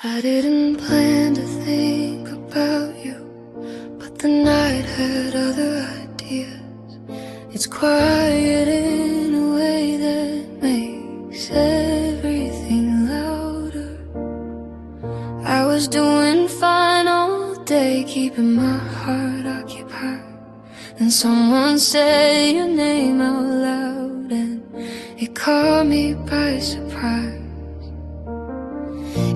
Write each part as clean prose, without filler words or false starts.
I didn't plan to think about you, but the night had other ideas. It's quiet in a way that makes everything louder. I was doing fine all day, keeping my heart occupied. Then someone said your name out loud, and it caught me by surprise.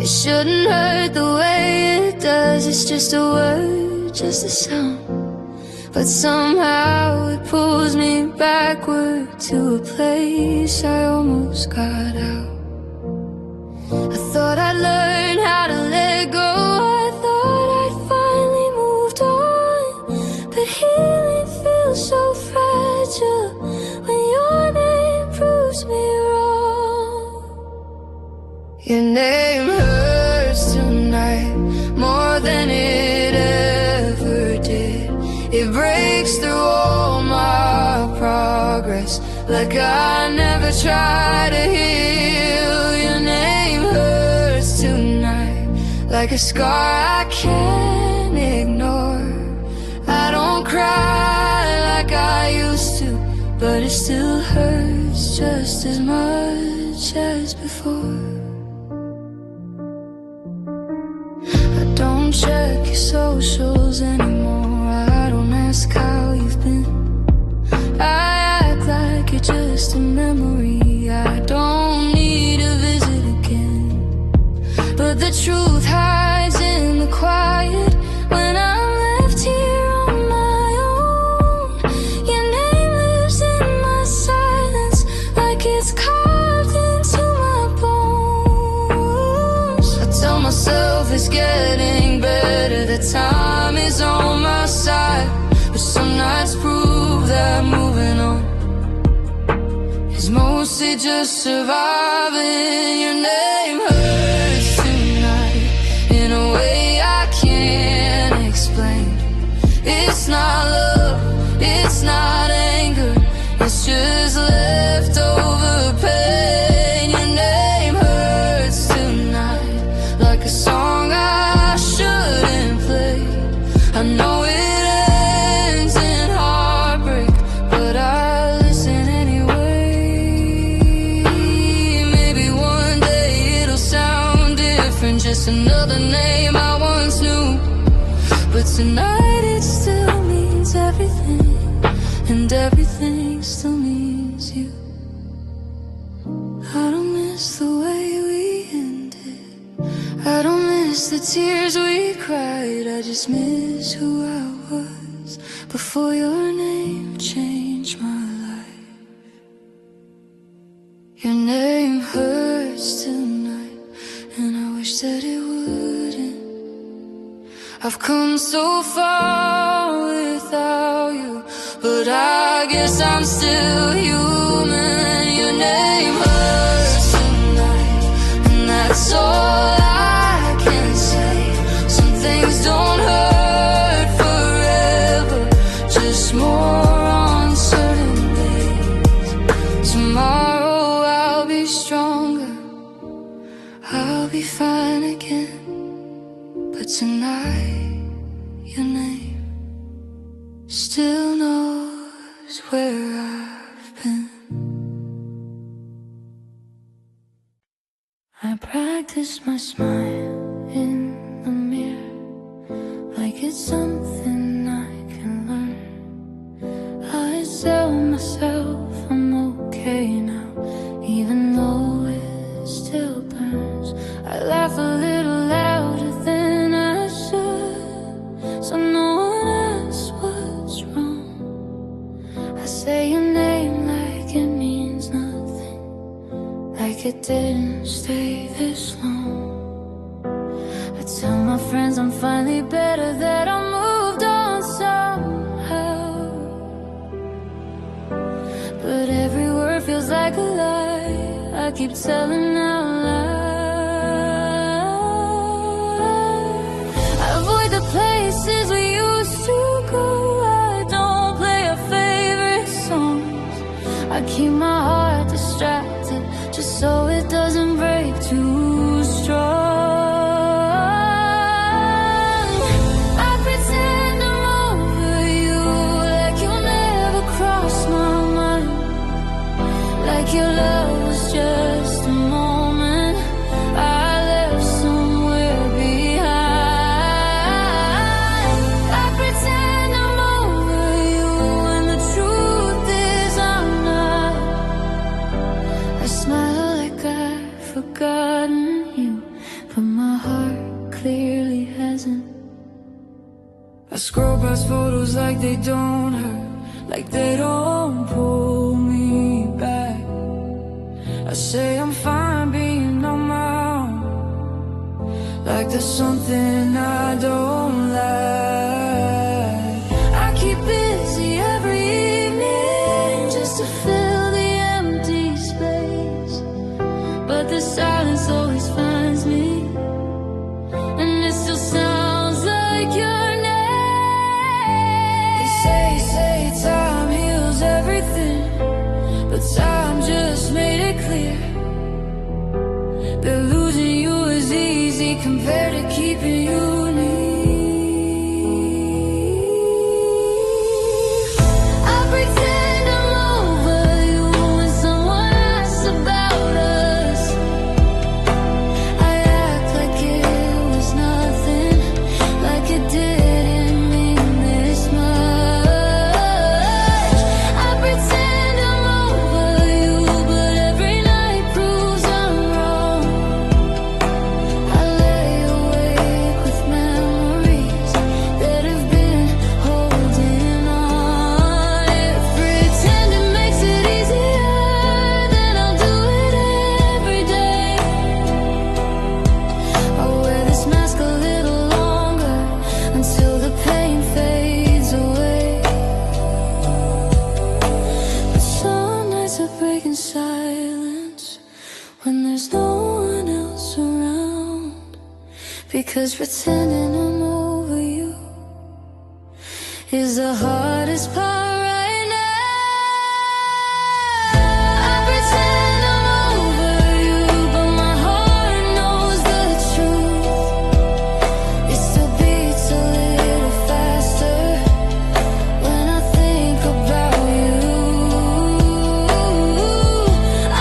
It shouldn't hurt the way it does. It's just a word, just a sound, but somehow it pulls me backward to a place I almost got out. I thought I'd learn how to let go. I thought I'd finally moved on, but healing feels so fragile when your name proves me wrong. Your name hurts tonight more than it ever did. It breaks through all my progress, like I never tried to heal. Your name hurts tonight, like a scar I can't ignore. I don't cry like I used to, but it still hurts just as much as before. I don't check your socials anymore. I don't ask how you've been. I act like you're just a memory. I don't need a visit again. But the truth hides in the quiet when I'm left here on my own. Your name lives in my silence, like it's carved into my bones. I tell myself it's getting better, that time is on my side, but some nights prove that moving on is mostly just surviving. Your name hurts tonight in a way I can't explain. It's not love, it's not anger, it's just leftover pain. Your name hurts tonight, like a song I shouldn't play. I know it ends in heartbreak, but I listen anyway. Maybe one day it'll sound different, just another name I once knew. But tonight it still means everything, and everything still means you. I don't miss the way we ended, I don't miss the tears we cried. I just miss who I was before your name changed my life. Your name hurts tonight, and I wish that it wouldn't. I've come so far without you, but I guess I'm still human. Your name hurts tonight, and that's all I can say. Some things don't hurt forever, just more on certain days. Tomorrow I'll be stronger, I'll be fine again. But tonight, your name still knows where I've been. I practice my smile in the mirror, like it's something I can learn. I tell myself I'm okay now, even though it still burns. I laugh a little louder than I should, so no one asks what's wrong. I say your name like it means nothing, like it didn't stay this long. I tell my friends I'm finally better, that I moved on somehow, but every word feels like a lie I keep telling out loud. I avoid the places we used to go, I don't play our favorite songs. I keep my heart distracted just so it doesn't break too strong. I scroll past photos like they don't hurt, like they don't pull me back. I say I'm fine being on my own, like there's something I don't like. I keep busy every evening just to fill the empty space, but the silence always finds me, and it still sounds like your name. They say time heals everything, but time just made it clear that losing you is easy compared to keeping you near. I pretend I'm over you when someone asks about us. I act like it was nothing, like it didn't mean this much. I pretend I'm over you, but every night proves I'm wrong. I lay awake with memories that have been holding on. If pretending makes it easier, then I'll do it every day. I'll wear this mask a little longer until the pain fades away. But some nights I break in silence when there's no one else around, because pretending I'm over you is the hardest part right now. I pretend I'm over you, but my heart knows the truth. It still beats a little faster when I think about you.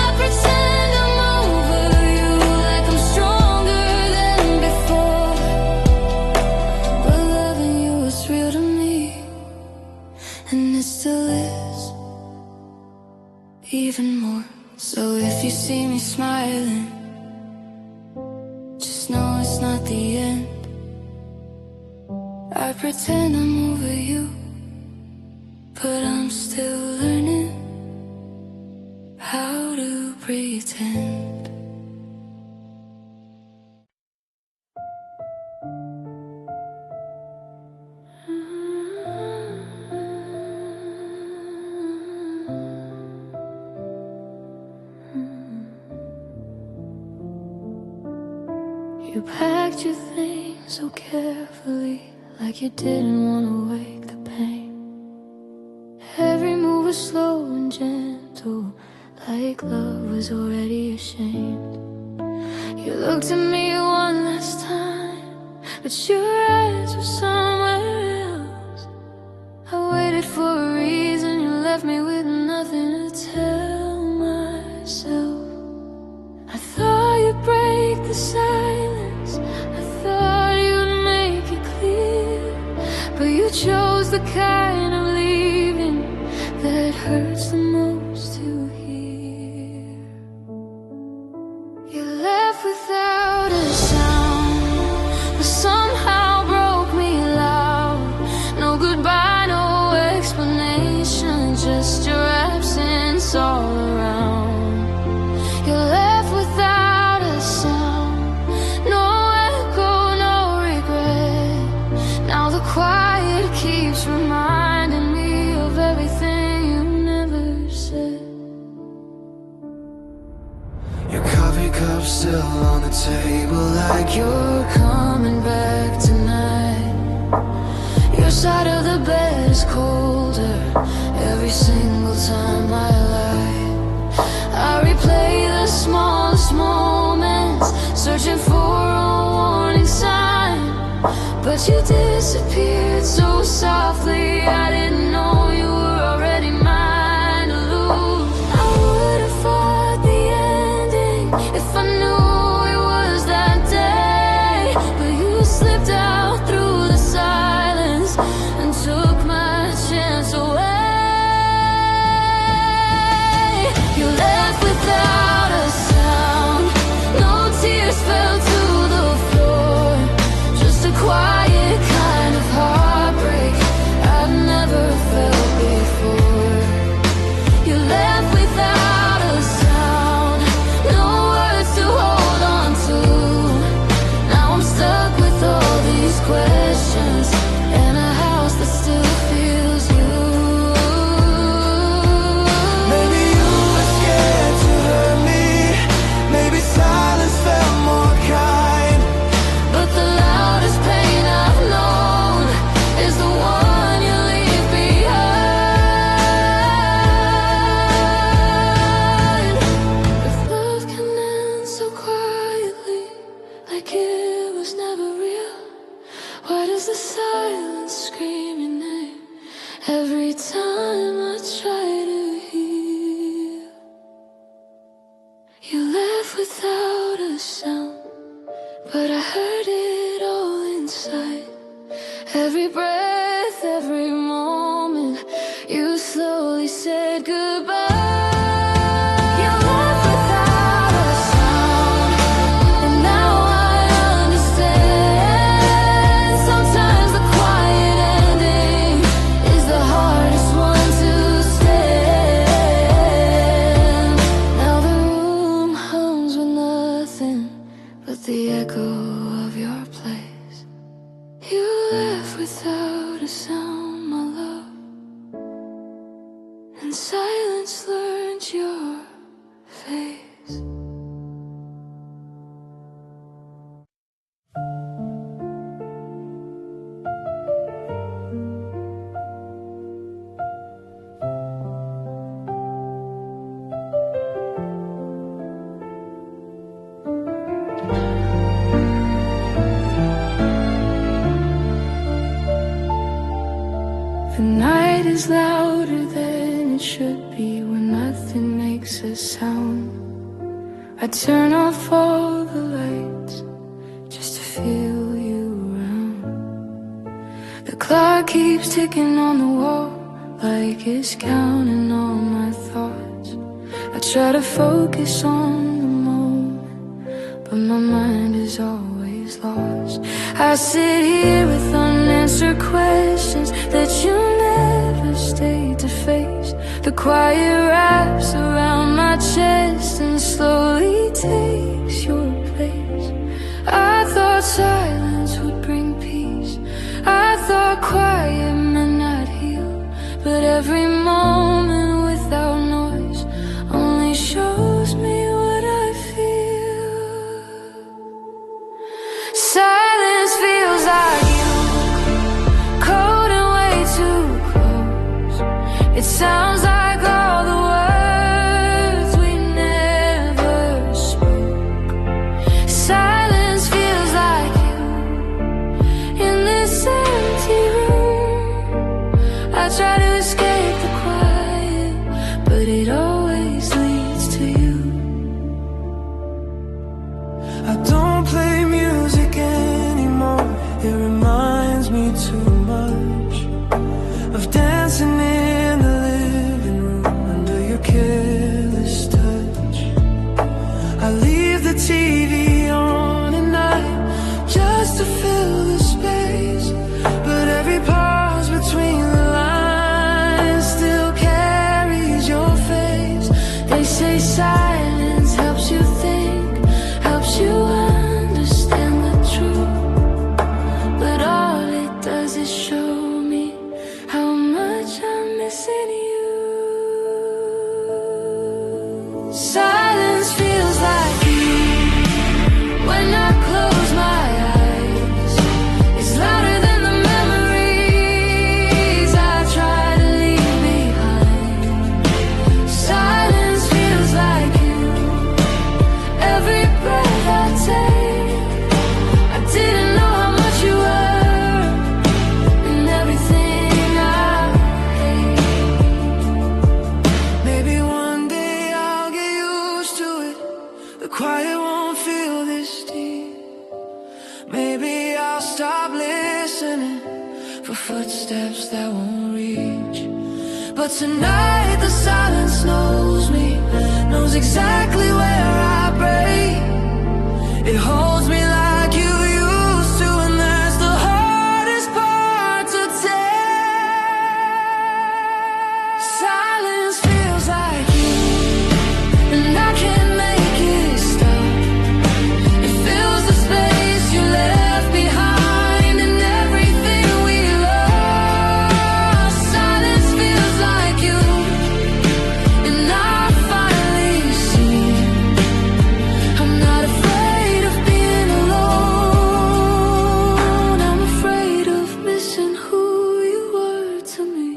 I pretend I'm over you, like I'm stronger than before, but loving you is real to me, and it still is, even more. So if you see me smiling, just know it's not the end. I pretend I'm over you, but I'm still learning how to pretend. You packed your things so carefully, like you didn't want to wake the pain. Every move was slow and gentle, like love was already ashamed. You looked at me one last time, but your eyes were somewhere else. I waited for a reason, you left me with nothing to tell myself. I thought you'd break the silence, I thought you'd make it clear, but you chose the kind of leaving that hurts the most to hear. You left without a sound, but somehow broke me loud. No goodbye, no explanation, just your absence all around. You left without a sound, no echo, no regret. Now the quiet keeps reminding me of everything you never said. Your coffee cup still on the table, like you're coming back tonight. Your side of the bed is colder every single time I lie. I replay the smallest moments, searching for a warning sign, but you disappeared so softly, I didn't know you were already mine to lose. I would have fought the ending if I knew it was that day, but you slipped out through the silence and took my chance away. You left without a sound, no tears fell to the floor, just a quiet kind of heartbreak. is the silence screaming name every time I try to heal. You left without a sound, but I heard it all inside. Every breath, every moment, you slowly said goodbye. The echo of your place. You left without a sound, my love, and silence learned your face. The night is louder than it should be when nothing makes a sound. I turn off all the lights just to feel you around. The clock keeps ticking on the wall like it's counting all my thoughts. I try to focus on the moment, but my mind is always lost. I sit here with unanswered questions that you never stayed to face. The quiet wraps around my chest and slowly takes your place. I thought silence would bring peace. I thought quiet meant I'd heal. But every moment without noise only shows me what I feel. Silence feels like you, cold and way too close. It sounds like all the words we never spoke. Silence feels like you in this empty room. I try to escape the quiet, but it always leads to you. I don't play music anymore. It reminds me too much of dancing in the living room under your careless touch. I leave the TV on at night just to fill the space, but every pause between the lines still carries your face. They say silence helps you think, helps you understand the truth, but all it does is show me how much I'm missing you. Silence feels like you when I close my eyes. It's louder than the memories I try to leave behind. Silence feels like you every breath I take. I didn't know how much you were and everything I hate. Maybe one day I'll get used to it. The quiet won't feel this deep. Maybe I'll stop listening for footsteps that won't reach. But tonight the silence knows me, knows exactly where I break. It holds me like you used to, and that's the hardest part to take. Silence feels like you, and I can't make it stop. It fills the space you left behind and everything we lost. Silence feels like you, and I finally see I'm not afraid of being alone. I'm afraid of missing who you were to me.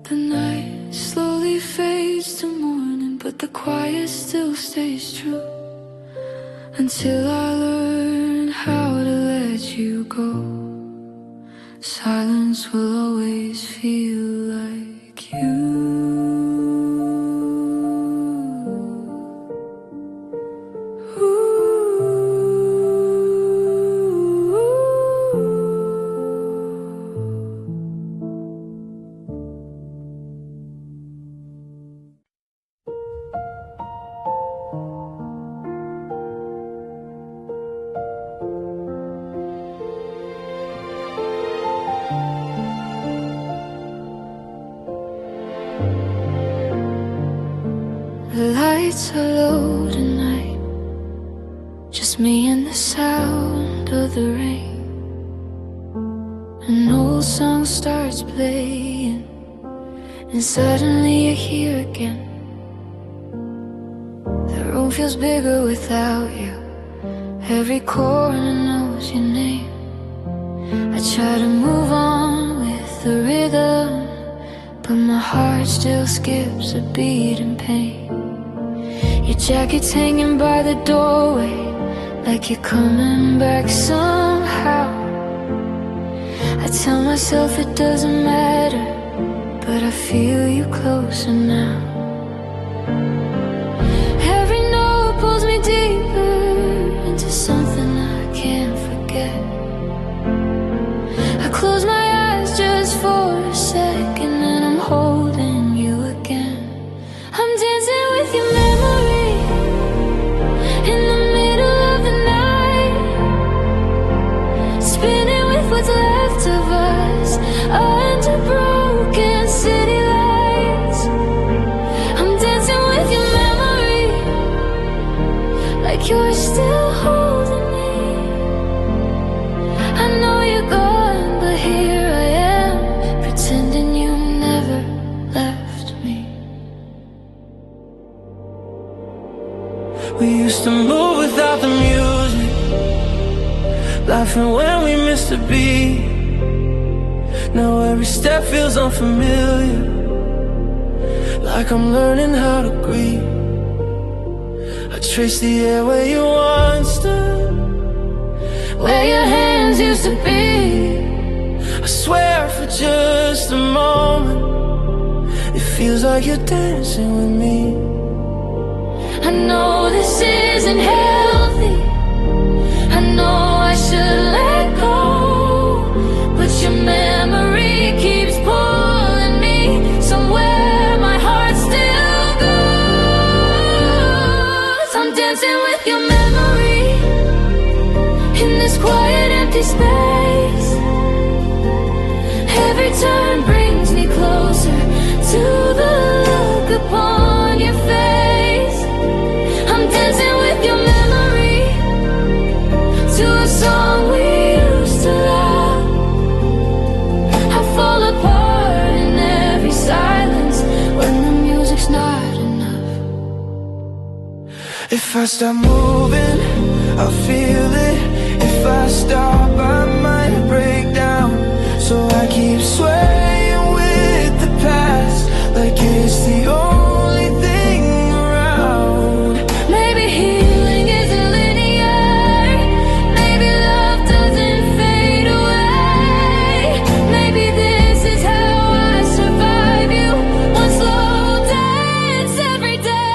The night slowly fades to morning, but the quiet still stays true until I learn how to you go, silence will always feel like you. The lights are low tonight, just me and the sound of the rain. An old song starts playing, and suddenly you're here again. The room feels bigger without you, every corner knows your name. I try to move on with the rhythm, but my heart still skips a beat in pain. Your jacket's hanging by the doorway, like you're coming back somehow. I tell myself it doesn't matter, but I feel you closer now. Every note pulls me deeper into something I can't forget. I close my eyes just for a second, and I'm holding you again. I'm dancing with your memory in the middle of the night, spinning with what's left of us under broken city lights. I'm dancing with your memory, like you're still holding me. I know you're gone, but here I am, pretending you never left me. We used to move without the music, laughing when we missed a beat. Now every step feels unfamiliar, like I'm learning how to grieve. I trace the air where you once stood, Where your hands used to be. I swear for just a moment, it feels like you're dancing with me. I know this isn't healthy, I know I should let go, but your memory keeps pulling me somewhere my heart still goes. I'm dancing with your memory in this quiet empty space. Every turn brings me closer to the look upon your face. I'm dancing with your memory to a song we used to love. I fall apart in every silence when the music's not enough. If I stop moving, I'll feel it. If I stop, I might break down. So I keep swaying with the past, like it's the only thing around. Maybe healing isn't linear, maybe love doesn't fade away. Maybe this is how I survive you, one slow dance every day.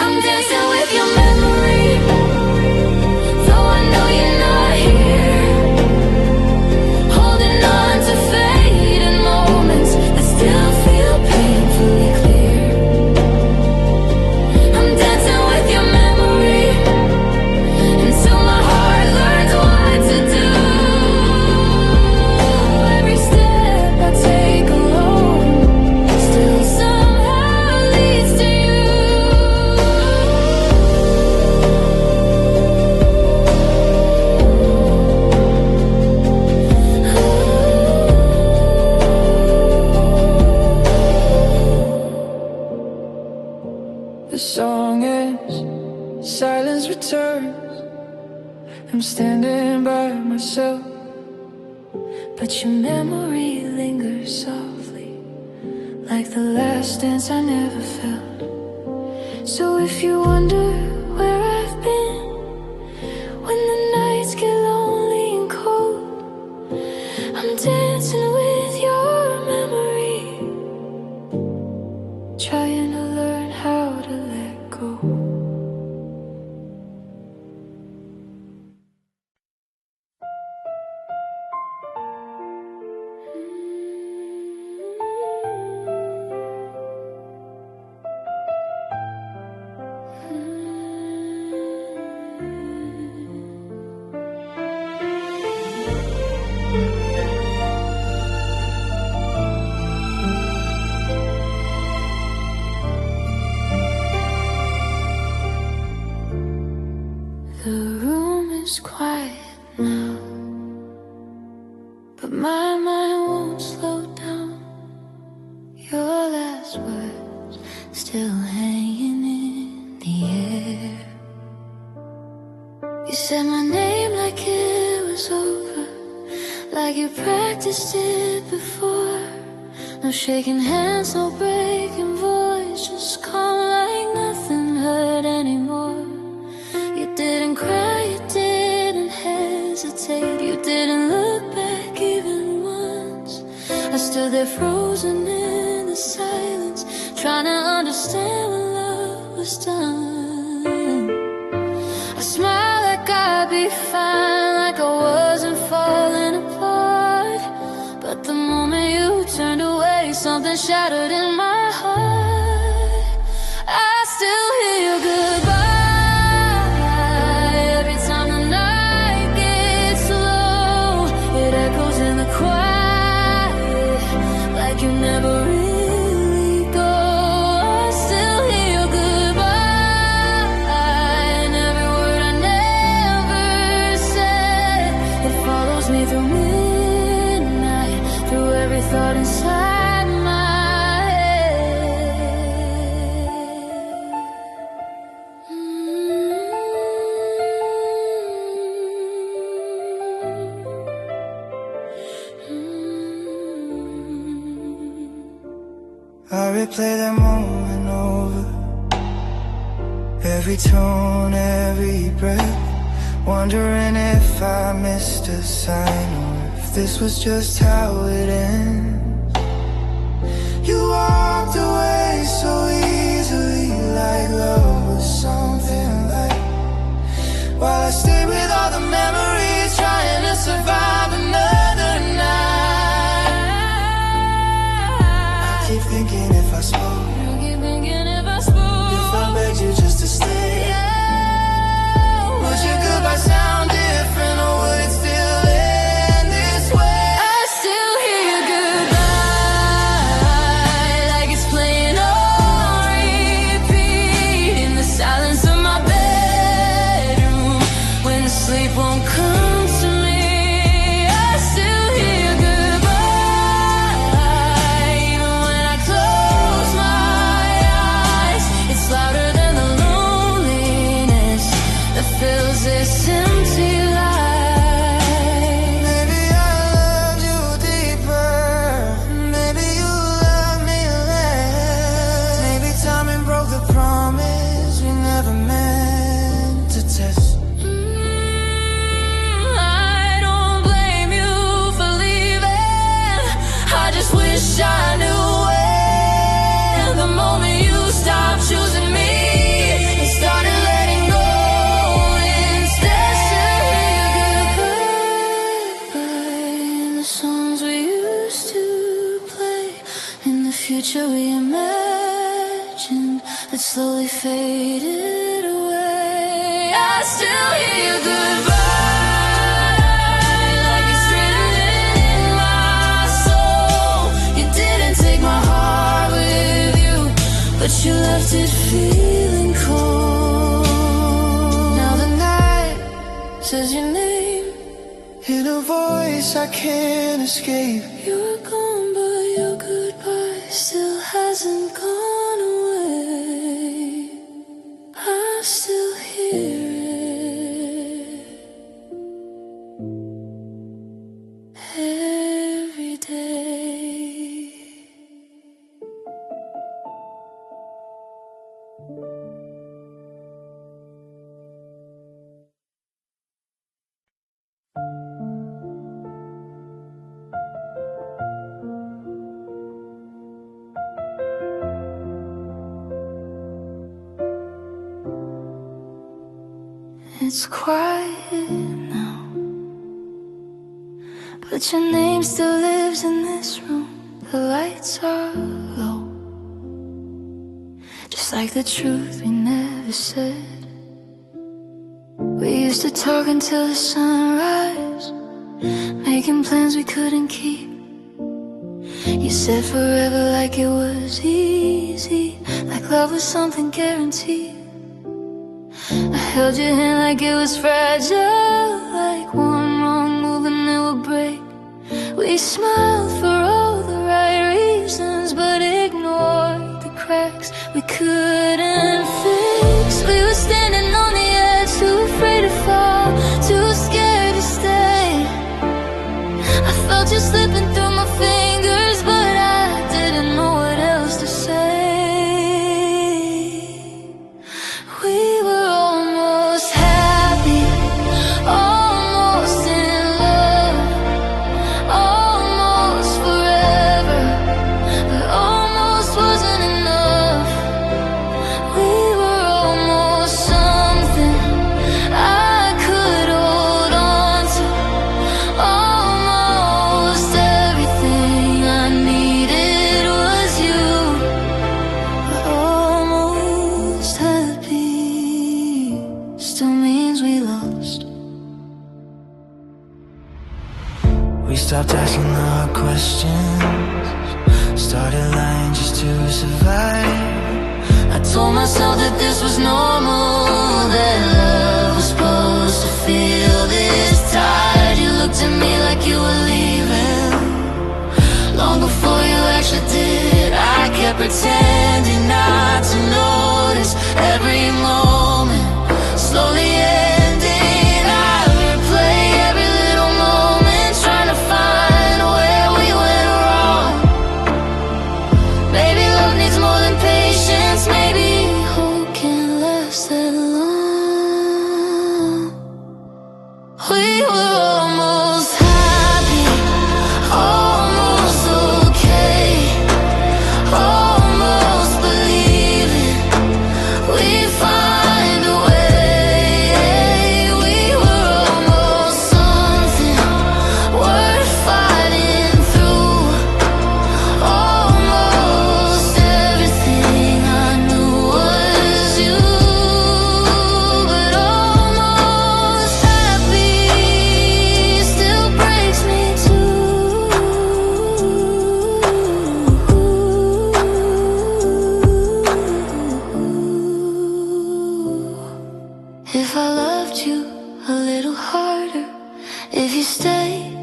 I'm dancing with your memory, though I know you're not here, holding on to fading moments that still feel painfully clear. I'm dancing with your memory until my heart learns what to do. Every step I take alone still somehow leads to you. The song ends, silence returns. I'm standing by myself, But your memory lingers softly, like the last dance I never felt. So if you wonder where I've been when the nights get lonely and cold, The room is quiet now, but my mind won't slow down. Your last words still hanging in the air. You said my name like it was over, like you practiced it before. No shaking hands, no breaking voice, just calm like nothing hurt anymore. You didn't cry, you didn't hesitate, you didn't look back even once. I stood there frozen in the silence, trying to understand when love was done. I smiled like I'd be fine, like I wasn't falling apart. But the moment you turned away, something shattered in my heart. I still hear your goodbye every time the night gets low. It echoes in the quiet, like you never really go. I still hear your goodbye, and every word I never said. It follows me through midnight, through every thought inside my head. I replay that moment over, every tone, every breath, wondering if I missed a sign or if this was just how it ends. You walked away so easily, like love was something light, while I stayed with all the memories, trying to survive another night. I keep thinking if I spoke, if I begged you just to stay, would your goodbye sound different, or would it still end this way? I still hear your goodbye, like it's playing on repeat in the silence of my bedroom, when the sleep won't come to me. I still hear your goodbye, even when I close my eyes. It's louder than the loneliness that fills this empty life. Maybe I loved you deeper, maybe you loved me less. Maybe timing broke the promise we never meant to test. I don't blame you for leaving, I just wish I knew when, the moment you stopped choosing me and started letting go instead. Still hear your goodbye in the songs we used to play, in the future we imagined that slowly faded away. I still hear your goodbye, like it's written in my soul. You didn't take my heart with you, but you left it feeling cold. Now the night says your name, In a voice I can't escape. you're gone, but your goodbye still hasn't gone away. I still hear it every day. It's quiet now, but your name still lives in this room. The lights are low, just like the truth we never said. We used to talk until the sunrise, making plans we couldn't keep. You said forever like it was easy, like love was something guaranteed. I held your hand like it was fragile, like one wrong move and it would break. We smiled for all the right reasons, but ignored the cracks we couldn't fix. We were standing on the edge, too afraid to fall, too scared to stay. I felt you slipping through my fingers, but I didn't know what else to say. We were almost happy, almost in love, almost forever, but almost wasn't enough. We were almost something I could hold on to, almost everything I needed was you. We're almost happy, still means we lost. We stopped asking the hard questions, started lying just to survive. I told myself that this was normal, that love was supposed to feel this tired. You looked at me like you were leaving, long before you actually did. I kept pretending not to notice every moment slowly ending. I replay every little moment, trying to find where we went wrong. Maybe love needs more than patience, maybe hope can't last that long. We were almost happy, almost okay, almost believing we'd find a way. We were almost something worth fighting through, almost everything I knew was you, but almost happy still breaks me too. If I loved you a little harder, if you stayed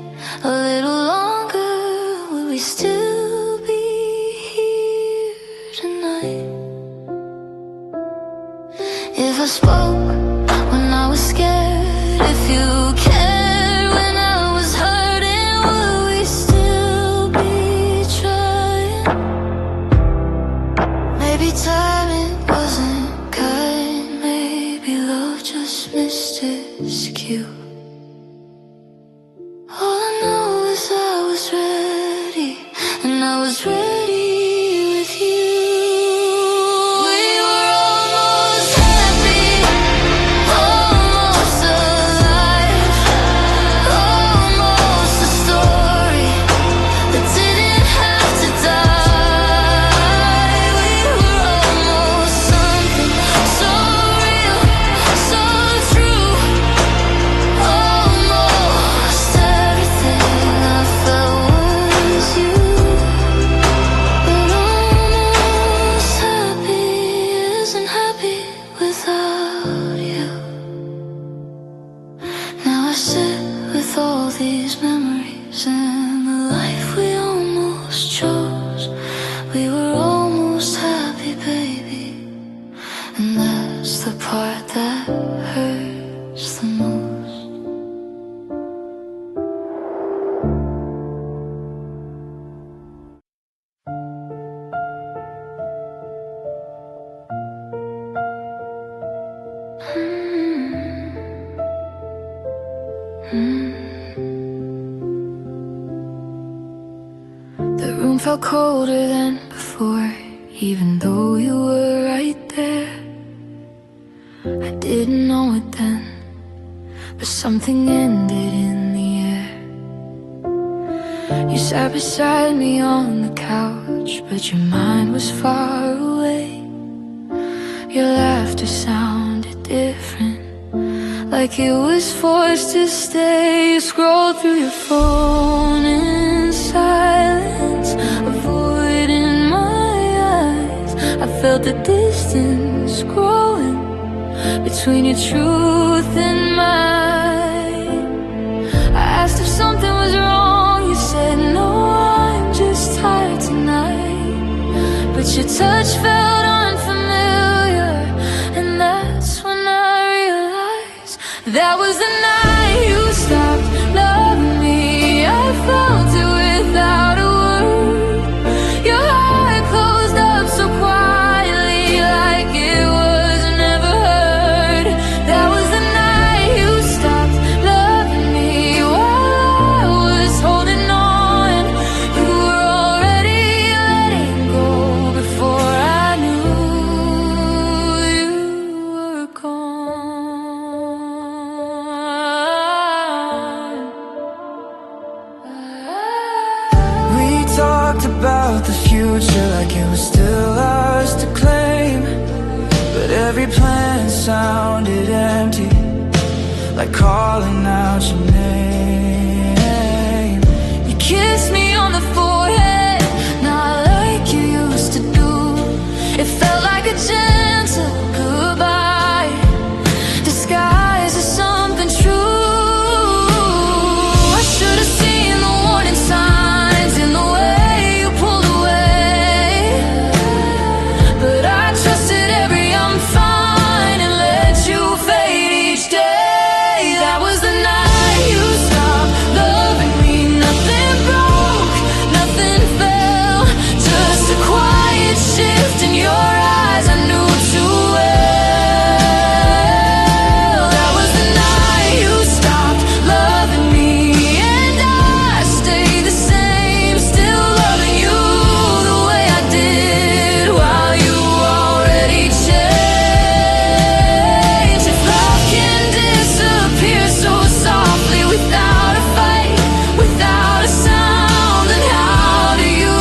a little longer, would we still be here tonight? If I spoke when I was scared, if you cared when I was hurting, would we still be trying? Maybe timing wasn't kind, maybe love just missed its cue. All I know is I was ready, and I was ready with you. We were almost happy, almost alive, almost a story that didn't have to die. We were almost something so real, so true, almost everything I felt was you. But almost happy isn't happy without you. Now I sit with all these memories and the life we almost chose. We were almost happy, baby, and that's the part that hurts the most. The room felt colder than before, even though you were right there. I didn't know it then, but something ended in the air. You sat beside me on the couch, but your mind was far away. Your laughter sounded different, like it was forced to stay. You scrolled through your phone in silence, avoiding my eyes. I felt the distance growing, between your truth and mine. I asked if something was wrong, you said no, I'm just tired tonight. But your touch felt unfamiliar, and that's when I realized that was the night you stopped loving me. I felt it without a word. Your heart closed up so quietly, like it was never heard. That was the night you stopped loving me. While I was holding on, you were already letting go before I knew you were gone. We talked about the future like it was still ours to claim, but every plan sounded empty, like calling out your name. You kissed me on the forehead, not like you used to do. It felt like a gentle goodbye, disguised as something true. I should have seen the warning signs in the way you pulled away, but I trusted every I'm fine and let you fade each day. That was the night you stopped loving me. Nothing broke, nothing fell, just a quiet shift in your eyes I knew too well. That was the night you stopped loving me, and I stayed the same, still loving you the way I did while you already changed. If love can disappear so softly without a fight, without a sound, then how do you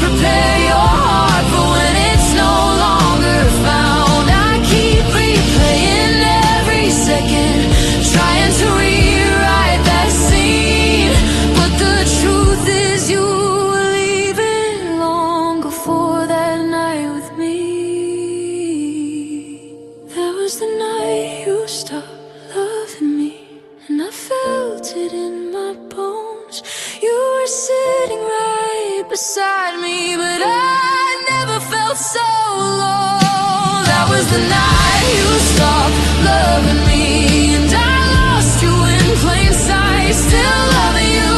prepare your heart for when it's no longer found? I keep replaying every second, trying to rewrite that scene, but the truth is you were leaving long before that night with me. That was the night you stopped loving me, and I felt it in my bones. You were sitting right beside me, but I never felt so alone. That was the night you stopped loving me, and I lost you in plain sight, still loving you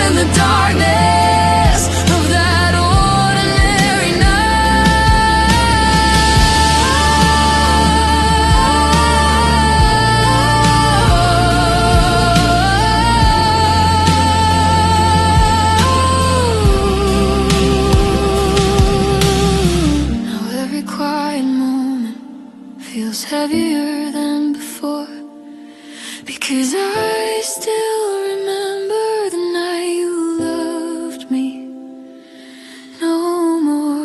in the darkness of that ordinary night. Now every quiet moment feels heavier than before, because I still remember the night you loved me no more.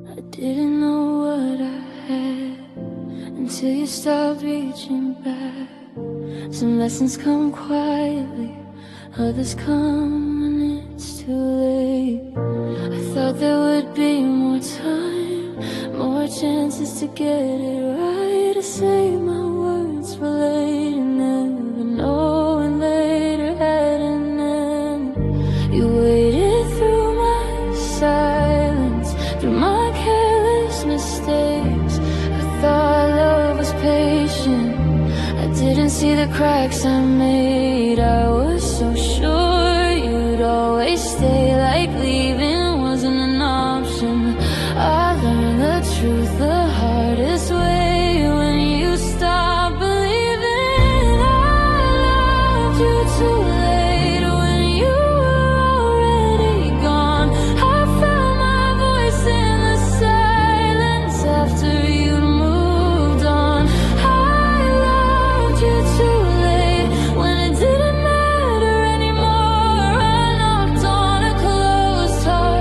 I didn't know what I had until you stopped reaching back. Some lessons come quietly, others come when it's too late. I thought there would be more time, more chances to get it right, to say my words were late and never knowing later had an end. You waited through my silence, through my careless mistakes. I thought love was patient, I didn't see the cracks I made. I was so sure you'd always stay, like leaving wasn't an option. I learned the truth the hardest way, when you stopped believing I loved you too late. When you were already gone, I found my voice in the silence after you moved on. I loved you too late, when it didn't matter anymore. I knocked on a closed heart.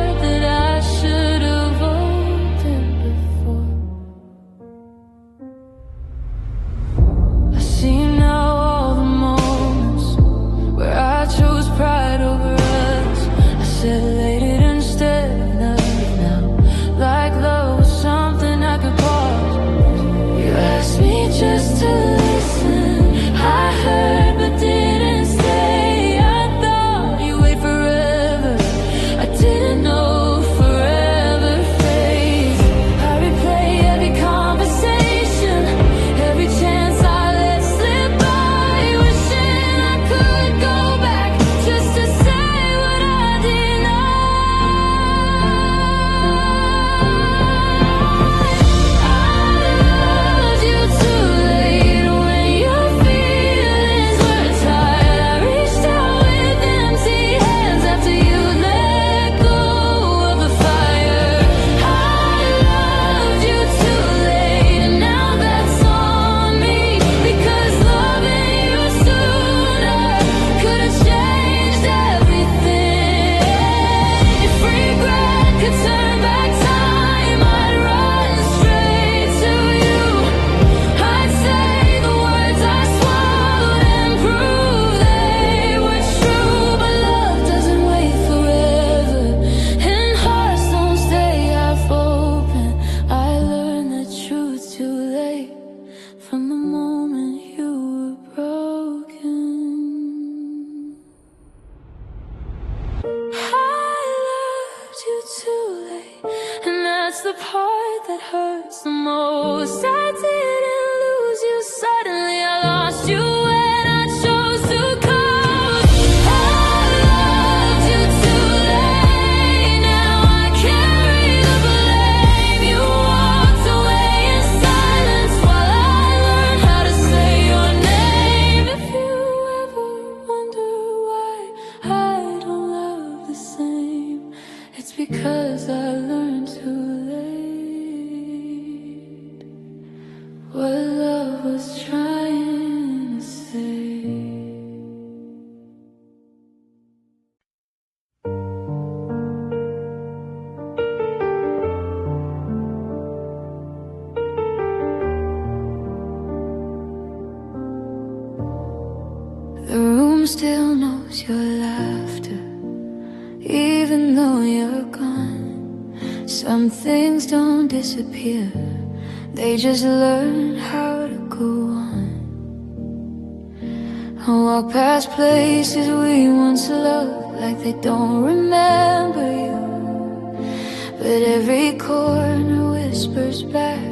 most. I didn't lose you suddenly, I lost you when I chose to come. I loved you too late, now I carry the blame. You walked away in silence while I learned how to say your name. If you ever wonder why I don't love the same, it's because I learned too late what love was trying to say. The room still knows your laughter, even though you're gone. Some things don't disappear, they just learn how to go on. I walk past places we once loved like they don't remember you, but every corner whispers back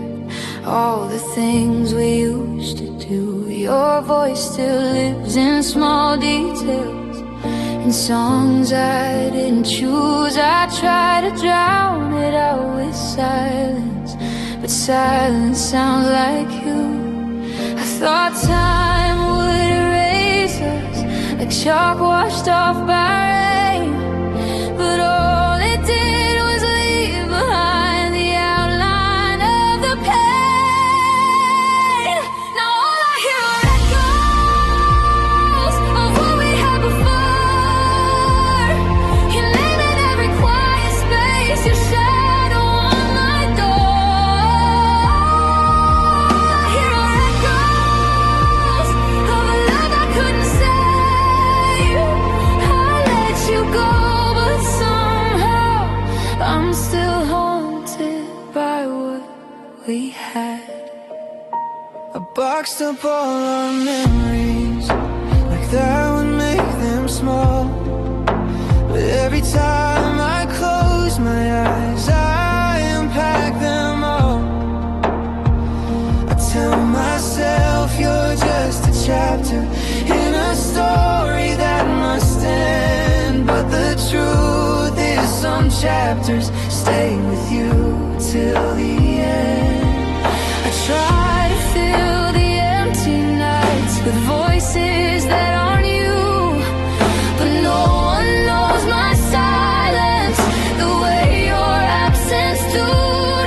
all the things we used to do. Your voice still lives in small details, in songs I didn't choose. I try to drown it out with silence, but silence sounds like you. I thought time would erase us like chalk washed off by rain, but all it did was leave behind the outline of the pain. Now all I hear are echoes of what we had before. Your name in every quiet space, your shadow on my door. All I hear are echoes of a love I couldn't save. I let you go, but somehow I'm still haunted by what we had. I boxed up all our memories, like that would make them small. But every time I close my eyes, I unpack them all. I tell myself you're just a chapter in a story that must end, but the truth is some chapters stay with you till the end. I try to fill the empty nights with voices that aren't you, but no one knows my silence the way your absence do.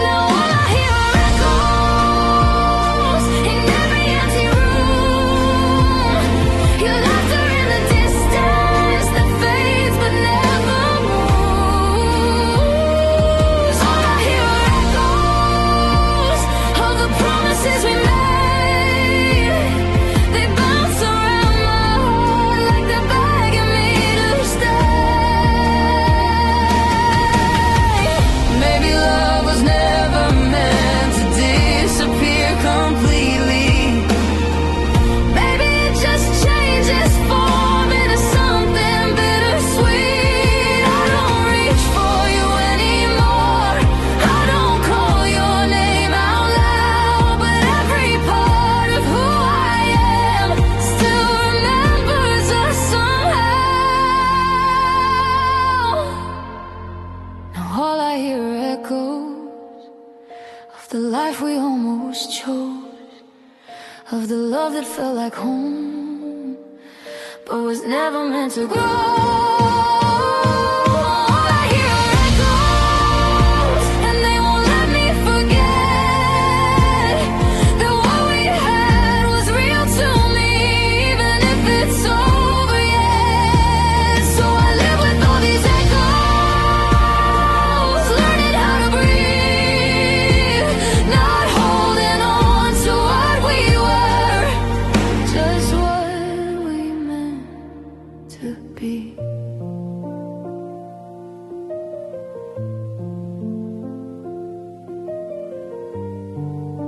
Now all I hear are echoes in every empty room. Your laughter in the distance that fades but never moves. All I hear are echoes of the promises we made. They bounce around my heart like they're begging me to stay. Maybe love was never meant to disappear completely. Maybe it just changes form into something bittersweet. I don't reach for you anymore, I don't call your name out loud, but every part of who I am still remembers us somehow. Now all I hear are echoes of the life we almost chose, of the love that felt like home, but was never meant to grow.